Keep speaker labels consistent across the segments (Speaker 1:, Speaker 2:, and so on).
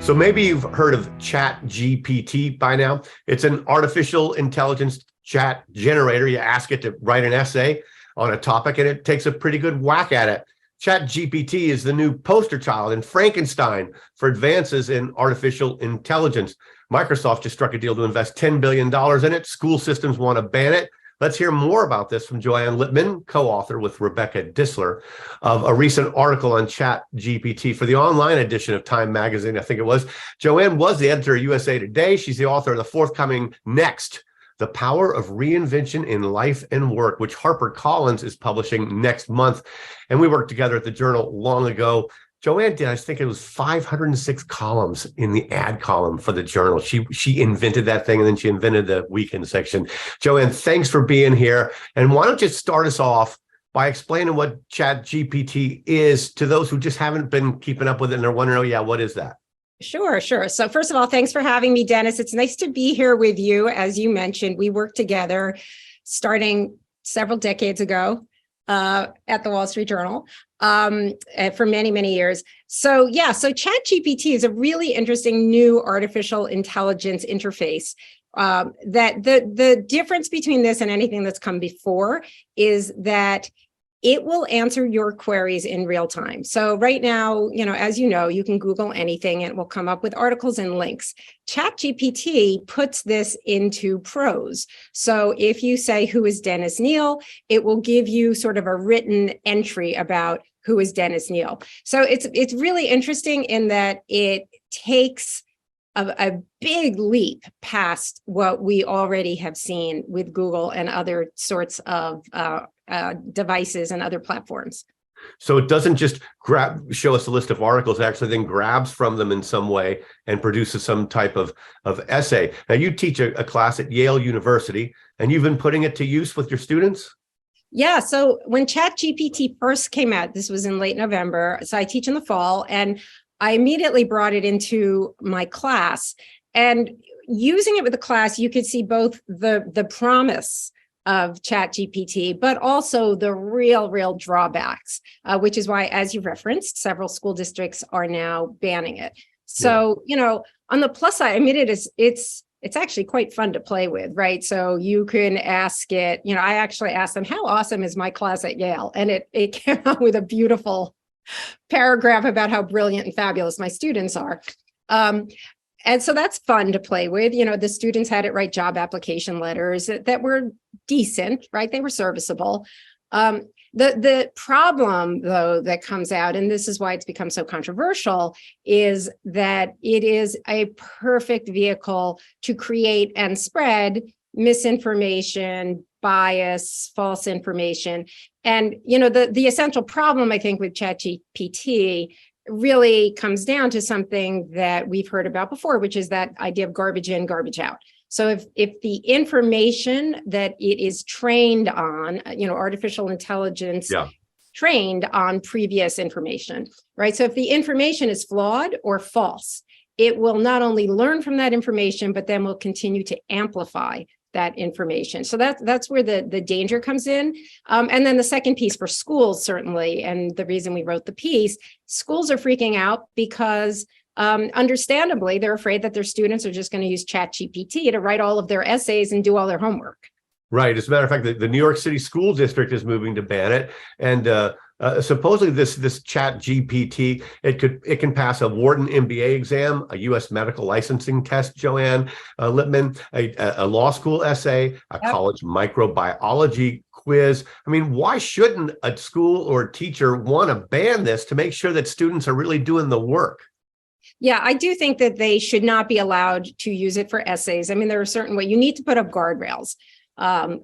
Speaker 1: So maybe you've heard of ChatGPT by now. It's an artificial intelligence chat generator. You ask it to write an essay on a topic and it takes a pretty good whack at it. ChatGPT is the new poster child and Frankenstein for advances in artificial intelligence. Microsoft just struck a deal to invest $10 billion in it. School systems want to ban it. Let's hear more about this from Joanne Lipman, co-author with Rebecca Dissler of a recent article on ChatGPT for the online edition of Time Magazine, I think it was. Joanne was the editor of USA Today. She's the author of the forthcoming Next, The Power of Reinvention in Life and Work, which HarperCollins is publishing next month. And we worked together at the Journal long ago. Joanne did, I think it was 506 columns in the ad column for the Journal. She invented that thing, and then she invented the weekend section. Joanne, thanks for being here. And why don't you start us off by explaining what ChatGPT is to those who just haven't been keeping up with it and they're wondering, oh yeah, what is that?
Speaker 2: Sure. So first of all, thanks for having me, Dennis. It's nice to be here with you. As you mentioned, we worked together starting several decades ago at the Wall Street Journal for many, many years. So ChatGPT is a really interesting new artificial intelligence interface. That the difference between this and anything that's come before is that it will answer your queries in real time. So right now, as you know, you can Google anything and it will come up with articles and links. ChatGPT puts this into prose. So if you say, who is Dennis Neal, it will give you sort of a written entry about who is Dennis Neal. So it's really interesting in that it takes a big leap past what we already have seen with Google and other sorts of devices and other platforms.
Speaker 1: So it doesn't just show us a list of articles, it actually then grabs from them in some way and produces some type of essay. Now, you teach a class at Yale University, and you've been putting it to use with your students?
Speaker 2: Yeah, so when ChatGPT first came out, this was in late November, so I teach in the fall, and I immediately brought it into my class. And using it with the class, you could see both the promise of ChatGPT, but also the real drawbacks, which is why, as you referenced, several school districts are now banning it. So, on the plus side, I mean, it's actually quite fun to play with, right? So you can ask it, I actually asked them, how awesome is my class at Yale? And it came out with a beautiful paragraph about how brilliant and fabulous my students are. And so that's fun to play with. The students had it write job application letters that were decent, right? They were serviceable. The problem, though, that comes out, and this is why it's become so controversial, is that it is a perfect vehicle to create and spread misinformation, bias, false information. And, the essential problem, I think, with ChatGPT really comes down to something that we've heard about before, which is that idea of garbage in, garbage out. So if the information that it is trained on, artificial intelligence trained on previous information, right? So if the information is flawed or false, it will not only learn from that information, but then will continue to amplify that information. So that's where the danger comes in. And then the second piece for schools, certainly, and the reason we wrote the piece, schools are freaking out because understandably, they're afraid that their students are just going to use ChatGPT to write all of their essays and do all their homework.
Speaker 1: Right. As a matter of fact, the New York City School District is moving to ban it. And supposedly this ChatGPT, it can pass a Wharton MBA exam, a U.S. medical licensing test, Joanne Lipman, a law school essay, a college microbiology quiz. I mean, why shouldn't a school or a teacher want to ban this to make sure that students are really doing the work?
Speaker 2: Yeah, I do think that they should not be allowed to use it for essays. I mean, there are certain ways you need to put up guardrails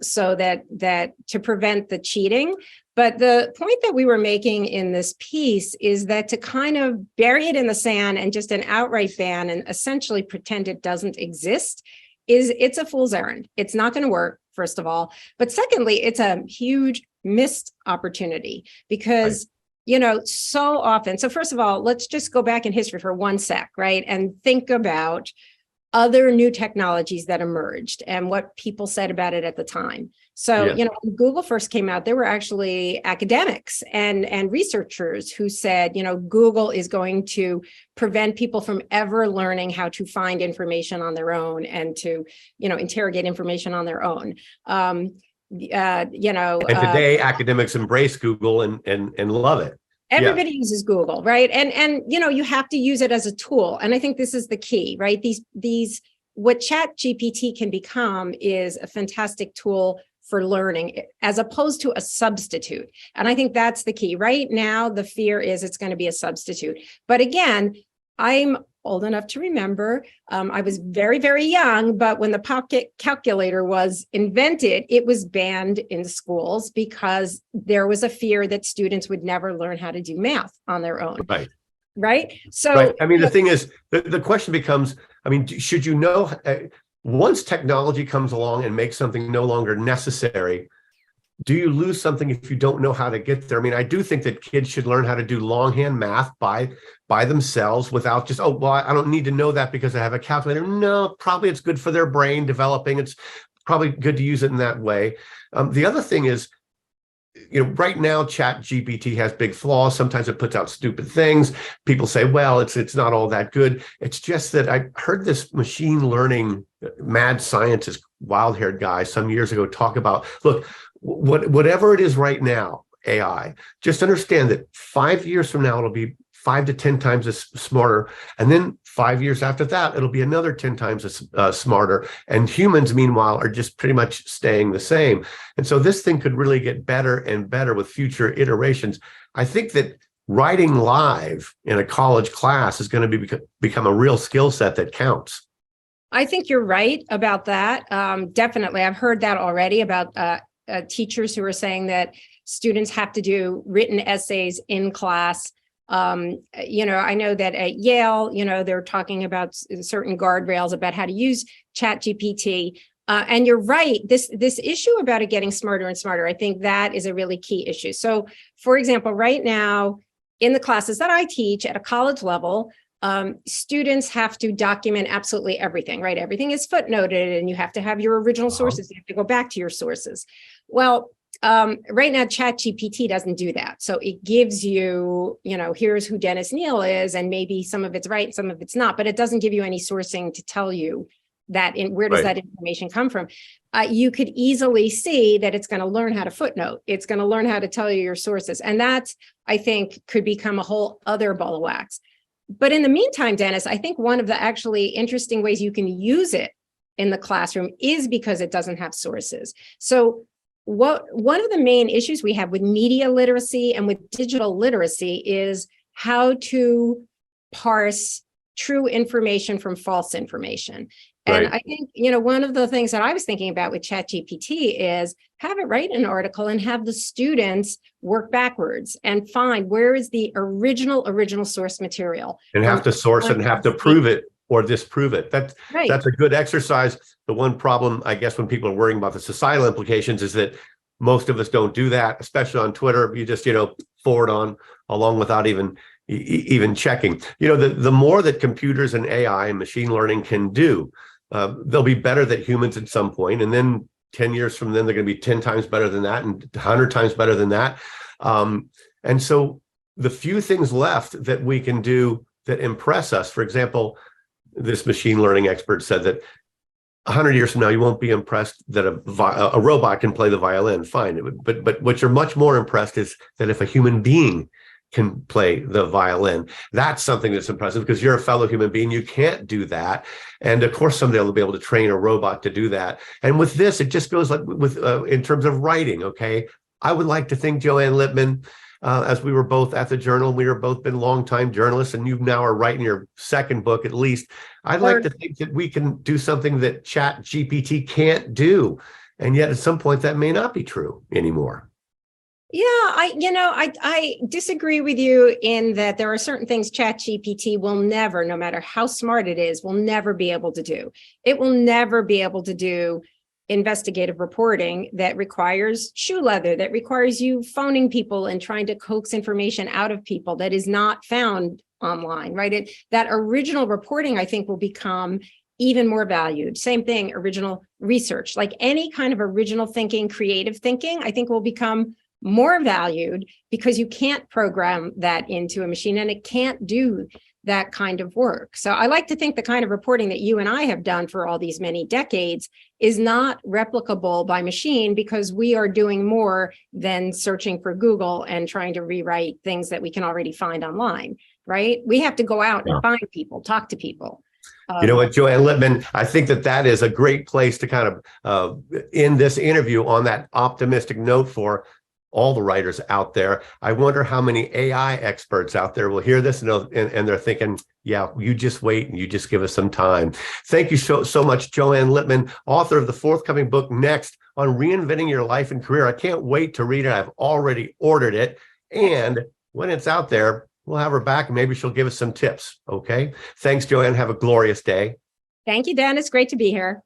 Speaker 2: so that to prevent the cheating. But the point that we were making in this piece is that to kind of bury it in the sand and just an outright ban and essentially pretend it doesn't exist it's a fool's errand. It's not going to work, first of all. But secondly, it's a huge missed opportunity because so often. So first of all, let's just go back in history for one sec, right? And think about other new technologies that emerged and what people said about it at the time. So,
Speaker 1: Yeah.
Speaker 2: when Google first came out, there were actually academics and researchers who said, Google is going to prevent people from ever learning how to find information on their own and to, interrogate information on their own.
Speaker 1: And today academics embrace Google and love it.
Speaker 2: Everybody uses Google, right? And you have to use it as a tool. And I think this is the key, right? These what ChatGPT can become is a fantastic tool for learning as opposed to a substitute. And I think that's the key. Right now, the fear is it's going to be a substitute. But again, I'm old enough to remember, I was very, very young, but when the pocket calculator was invented, it was banned in schools because there was a fear that students would never learn how to do math on their own.
Speaker 1: Right.
Speaker 2: Right. So,
Speaker 1: right. I mean, the thing is, the question becomes, I mean, should you know, once technology comes along and makes something no longer necessary, do you lose something if you don't know how to get there? I mean, I do think that kids should learn how to do longhand math by themselves without just, I don't need to know that because I have a calculator. No, probably it's good for their brain developing. It's probably good to use it in that way. The other thing is, right now, ChatGPT has big flaws. Sometimes it puts out stupid things. People say, well, it's not all that good. It's just that I heard this machine learning mad scientist, wild-haired guy some years ago talk about, look, whatever it is right now, AI, just understand that 5 years from now, it'll be 5 to 10 times as smarter. And then 5 years after that, it'll be another 10 times as smarter. And humans, meanwhile, are just pretty much staying the same. And so this thing could really get better and better with future iterations. I think that writing live in a college class is going to become a real skill set that counts.
Speaker 2: I think you're right about that. Definitely. I've heard that already about teachers who are saying that students have to do written essays in class. I know that at Yale, they're talking about certain guardrails about how to use ChatGPT. And you're right, this issue about it getting smarter and smarter, I think that is a really key issue. So, for example, right now, in the classes that I teach at a college level, students have to document absolutely everything, right? Everything is footnoted and you have to have your original sources. You have to go back to your sources. Well, right now, ChatGPT doesn't do that. So it gives you, here's who Dennis Neal is, and maybe some of it's right, some of it's not, but it doesn't give you any sourcing to tell you that where does that information come from. You could easily see that it's going to learn how to footnote. It's going to learn how to tell you your sources. And that, I think, could become a whole other ball of wax. But in the meantime, Dennis, I think one of the actually interesting ways you can use it in the classroom is because it doesn't have sources. So one of the main issues we have with media literacy and with digital literacy is how to parse true information from false information. And I think, one of the things that I was thinking about with ChatGPT is have it write an article and have the students work backwards and find where is the original source material.
Speaker 1: And have to source it and have to prove it or disprove it. That's a good exercise. The one problem, I guess, when people are worrying about the societal implications is that most of us don't do that, especially on Twitter. You just, forward on along without even checking. The more that computers and AI and machine learning can do, they'll be better than humans at some point. And then 10 years from then, they're going to be 10 times better than that and 100 times better than that. And so the few things left that we can do that impress us, for example, this machine learning expert said that 100 years from now, you won't be impressed that a robot can play the violin. Fine. But what you're much more impressed is that if a human being can play the violin, that's something that's impressive because you're a fellow human being. You can't do that. And of course, someday they'll be able to train a robot to do that. And with this, it just goes like with in terms of writing. Okay. I would like to think, Joanne Lipman, as we were both at the Journal, we were both been longtime journalists, and you now are writing your second book, at least. I'd like to think that we can do something that ChatGPT can't do. And yet at some point that may not be true anymore.
Speaker 2: Yeah, I disagree with you in that there are certain things ChatGPT will never, no matter how smart it is, will never be able to do. It will never be able to do investigative reporting that requires shoe leather, that requires you phoning people and trying to coax information out of people that is not found online, right? That original reporting, I think, will become even more valued. Same thing, original research, like any kind of original thinking, creative thinking, I think will become more valued because you can't program that into a machine and it can't do that kind of work. So I like to think the kind of reporting that you and I have done for all these many decades is not replicable by machine because we are doing more than searching for Google and trying to rewrite things that we can already find online, right? We have to go out and find people, talk to people.
Speaker 1: You know what, Joanne Lipman, I think that is a great place to kind of end this interview on that optimistic note for all the writers out there. I wonder how many AI experts out there will hear this and they're thinking, yeah, you just wait and you just give us some time. Thank you so much, Joanne Lipman, author of the forthcoming book, Next, on reinventing your life and career. I can't wait to read it. I've already ordered it. And when it's out there, we'll have her back and maybe she'll give us some tips. Okay. Thanks, Joanne. Have a glorious day.
Speaker 2: Thank you, Dan. It's great to be here.